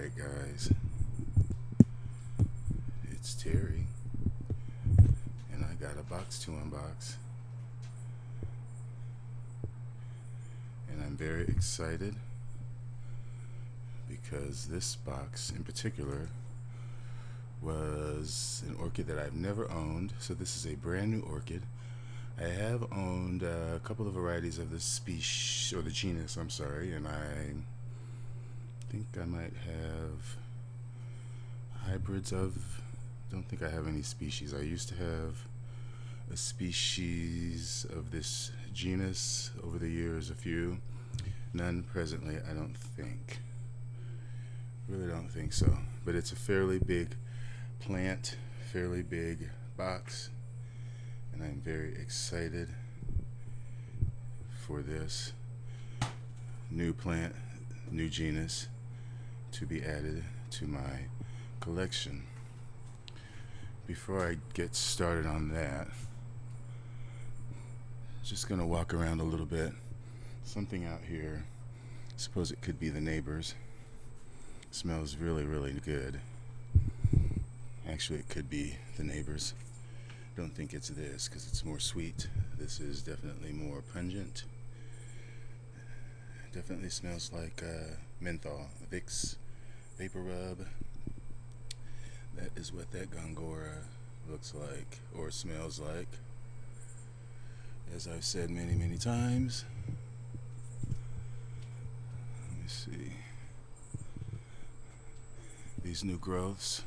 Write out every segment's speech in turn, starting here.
Alright guys, it's Terry, and I got a box to unbox, and I'm very excited because this box in particular was an orchid that I've never owned. So this is a brand new orchid. I have owned a couple of varieties of this species, or the genus, I'm sorry, and I think I might have hybrids of, don't think I have any species. I used to have a species of this genus over the years, a few. None presently, I don't think. Really don't think so. But it's a fairly big plant, fairly big box, and I'm very excited for this new plant, new genus to be added to my collection. Before I get started on that, just gonna walk around a little bit. Something out here, I suppose it could be the neighbors. Smells really, really good. Actually, it could be the neighbors. Don't think it's this because it's more sweet. This is definitely more pungent. Definitely smells like menthol, Vicks Vapor Rub. That is what that Gongora looks like or smells like. As I've said many, many times. Let me see. These new growths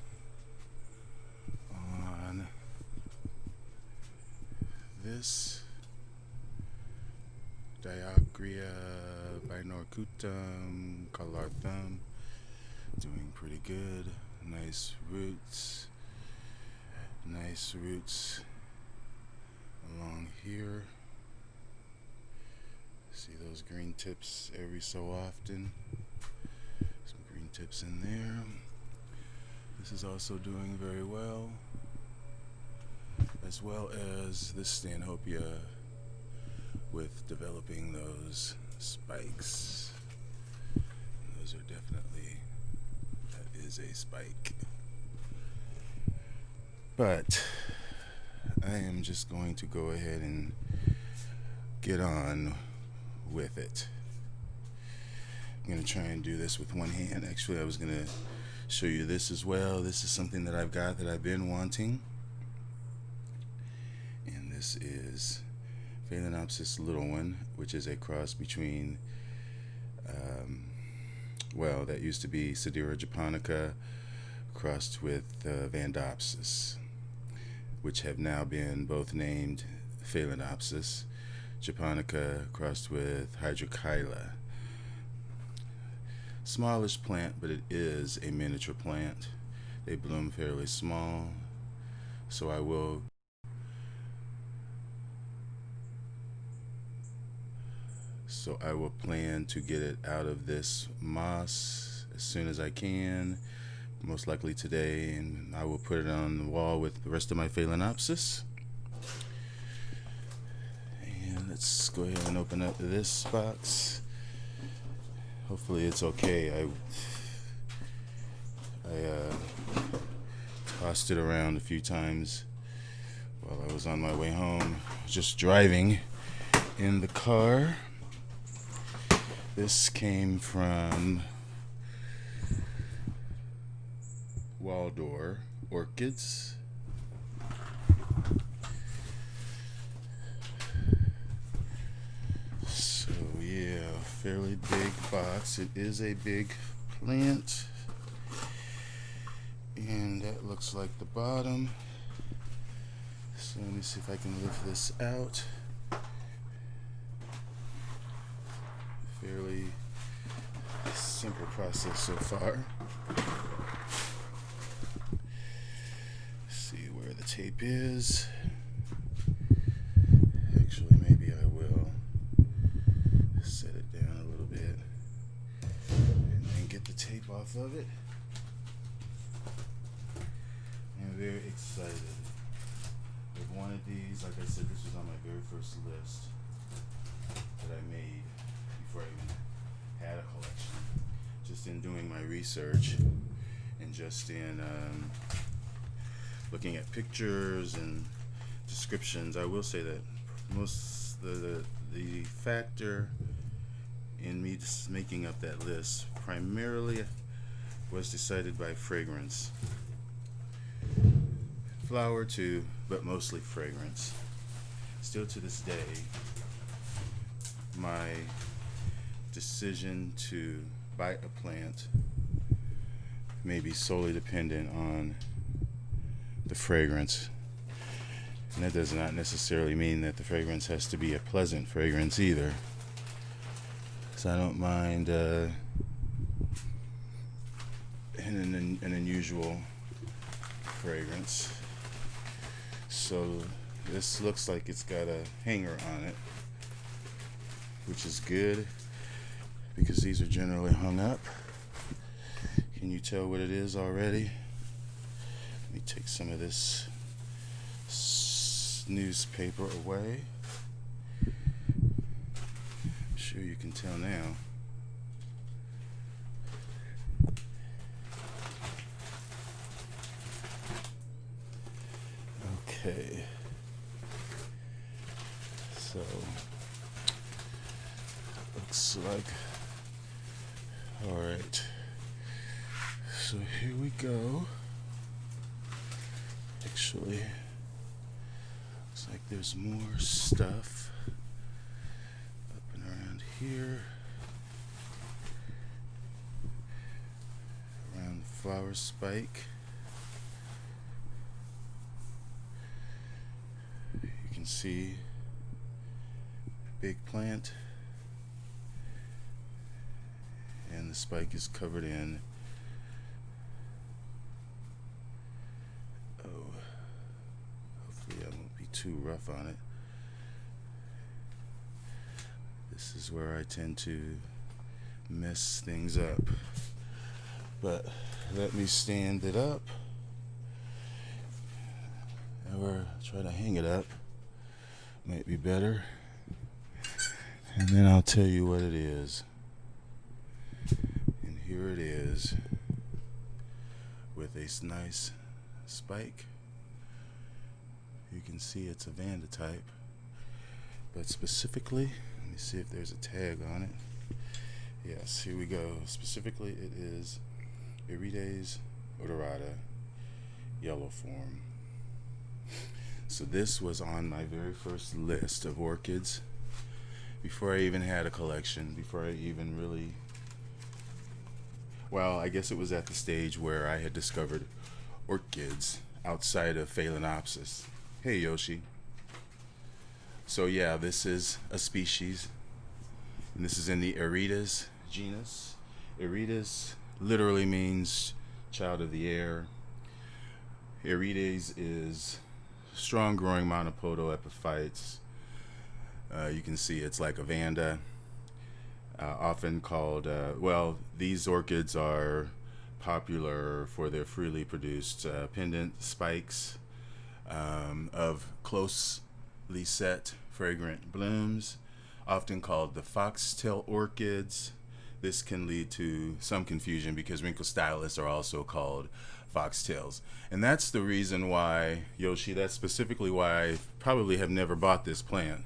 on this Diagria binorcutum collarthum, doing pretty good. Nice roots along here. See those green tips every so often. Some green tips in there. This is also doing very well, as well as this Stanhopea with developing those spikes. Those are definitely, that is a spike. But I am just going to go ahead and get on with it. I'm going to try and do this with one hand. Actually, I was going to show you this as well. This is something that I've got that I've been wanting. And this is Phalaenopsis little one, which is a cross between, well, that used to be Sedera japonica crossed with Vandopsis, which have now been both named Phalaenopsis japonica crossed with Hydrochila. Smallish plant, but it is a miniature plant. They bloom fairly small, so I will plan to get it out of this moss as soon as I can, most likely today, and I will put it on the wall with the rest of my Phalaenopsis. And let's go ahead and open up this box. Hopefully it's okay. I tossed it around a few times while I was on my way home, just driving in the car. This came from Waldor Orchids. So yeah, fairly big box. It is a big plant. And that looks like the bottom. So let me see if I can lift this out. Fairly simple process so far. See where the tape is. Actually, maybe I will set it down a little bit and then get the tape off of it. I'm very excited. I've wanted these, like I said, this was on my very first list that I made before I even had a collection. Just in doing my research and just in looking at pictures and descriptions, I will say that most the factor in me just making up that list primarily was decided by fragrance. Flower too, but mostly fragrance. Still to this day, my decision to buy a plant may be solely dependent on the fragrance. And that does not necessarily mean that the fragrance has to be a pleasant fragrance either. So I don't mind an unusual fragrance. So this looks like it's got a hanger on it, which is good because these are generally hung up. Can you tell what it is already? Let me take some of this newspaper away. I'm sure you can tell now. Okay. So, looks like, all right. So here we go. Actually, looks like there's more stuff up and around here. Around the flower spike. You can see a big plant, and the spike is covered in too rough on it. This is where I tend to mess things up. But let me stand it up or try to hang it up. Might be better. And then I'll tell you what it is. And here it is with a nice spike. You can see it's a Vanda type, but specifically, let me see if there's a tag on it. Yes, here we go. Specifically, it is Orchids odorata, yellow form. So this was on my very first list of orchids before I even had a collection, before I even really, well, I guess it was at the stage where I had discovered orchids outside of Phalaenopsis. Hey Yoshi. So yeah, this is a species, and this is in the Orchids genus. Orchids literally means child of the air. Orchids is strong growing monopodal epiphytes. You can see it's like a Vanda, often called, well, these orchids are popular for their freely produced pendant spikes of closely set fragrant blooms, often called the foxtail orchids. This can lead to some confusion because wrinkle stylists are also called foxtails. And that's the reason why, Yoshi, that's specifically why I probably have never bought this plant,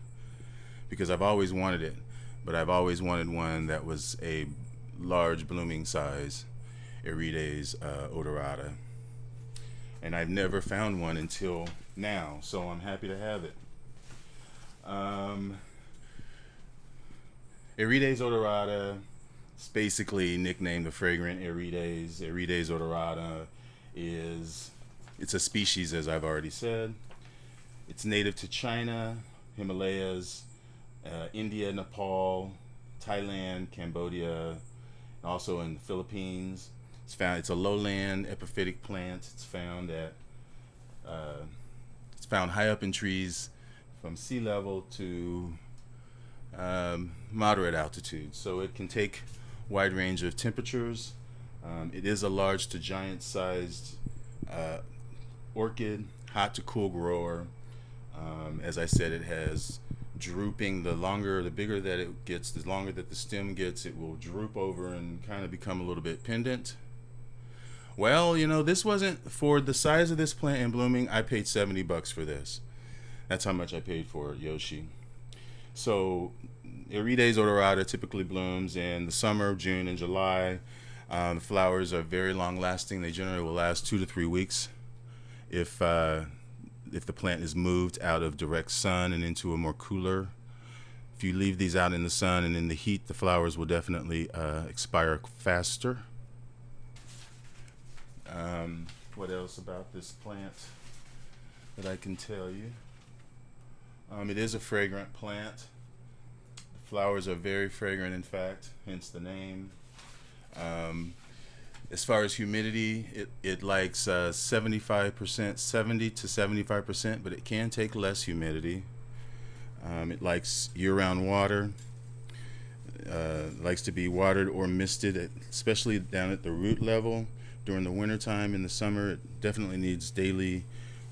because I've always wanted it, but I've always wanted one that was a large blooming size Orchids odorata. And I've never found one until now, so I'm happy to have it. Orchids odorata, it's basically nicknamed the fragrant Orchids. Orchids odorata it's a species, as I've already said. It's native to China, Himalayas, India, Nepal, Thailand, Cambodia, also in the Philippines. It's a lowland epiphytic plant. It's found high up in trees from sea level to moderate altitude. So it can take a wide range of temperatures. It is a large to giant sized orchid, hot to cool grower. As I said, it has drooping. The bigger that it gets, the longer that the stem gets, it will droop over and kind of become a little bit pendant. Well, this wasn't for the size of this plant and blooming. I paid $70 for this. That's how much I paid for it, Yoshi. So, Irides odorata typically blooms in the summer, June and July. The flowers are very long lasting. They generally will last 2 to 3 weeks if the plant is moved out of direct sun and into a more cooler. If you leave these out in the sun and in the heat, the flowers will definitely expire faster. What else about this plant that I can tell you? It is a fragrant plant. The flowers are very fragrant, in fact, hence the name. As far as humidity, it likes 75%, 70 to 75%, but it can take less humidity. It likes year-round water. Likes to be watered or misted, especially down at the root level. During the wintertime, in the summer, it definitely needs daily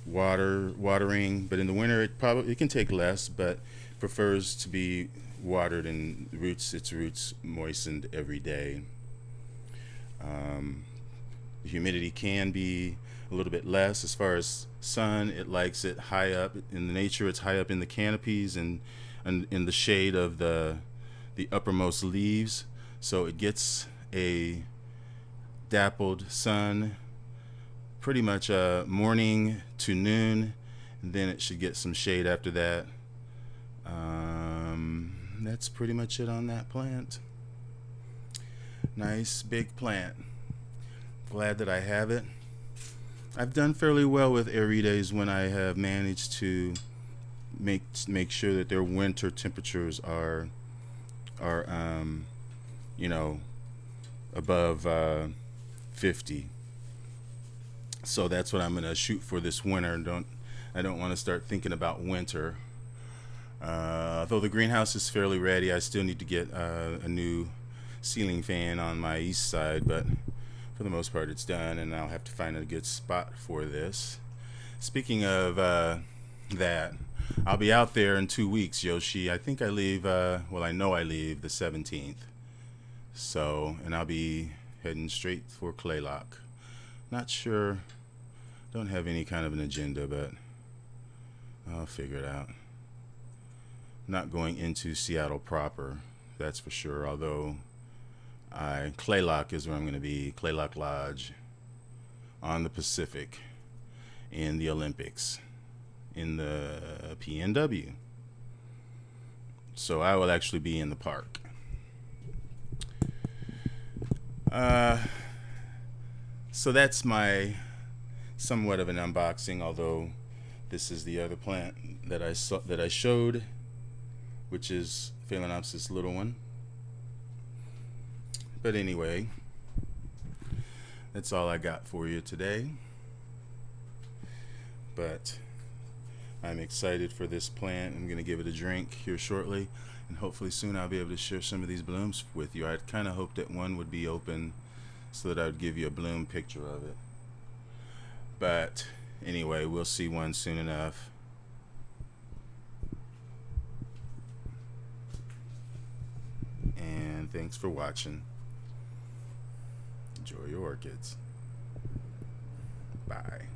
watering, but in the winter it can take less, but prefers to be watered and its roots moistened every day. The humidity can be a little bit less. As far as sun, it likes it high up in the nature. It's high up in the canopies and in the shade of the uppermost leaves, so it gets a dappled sun pretty much morning to noon, and then it should get some shade after that. That's pretty much it on that plant. Nice big plant. Glad that I have it. I've done fairly well with Irides when I have managed to make sure that their winter temperatures are above 50. So that's what I'm gonna shoot for this winter. I don't want to start thinking about winter. Although the greenhouse is fairly ready, I still need to get a new ceiling fan on my east side, but for the most part it's done, and I'll have to find a good spot for this. Speaking of that, I'll be out there in 2 weeks, Yoshi. I think I leave, I know I leave the 17th. So, and I'll be heading straight for Claylock. Not sure, don't have any kind of an agenda, but I'll figure it out. Not going into Seattle proper, that's for sure, although Claylock is where I'm going to be. Claylock Lodge on the Pacific in the Olympics in the PNW. So I will actually be in the park. So that's my somewhat of an unboxing, although this is the other plant that I showed, which is Phalaenopsis little one. But anyway, that's all I got for you today. But I'm excited for this plant. I'm going to give it a drink here shortly, and hopefully soon I'll be able to share some of these blooms with you. I'd kind of hoped that one would be open so that I would give you a bloom picture of it. But anyway, we'll see one soon enough. And thanks for watching. Enjoy your orchids. Bye.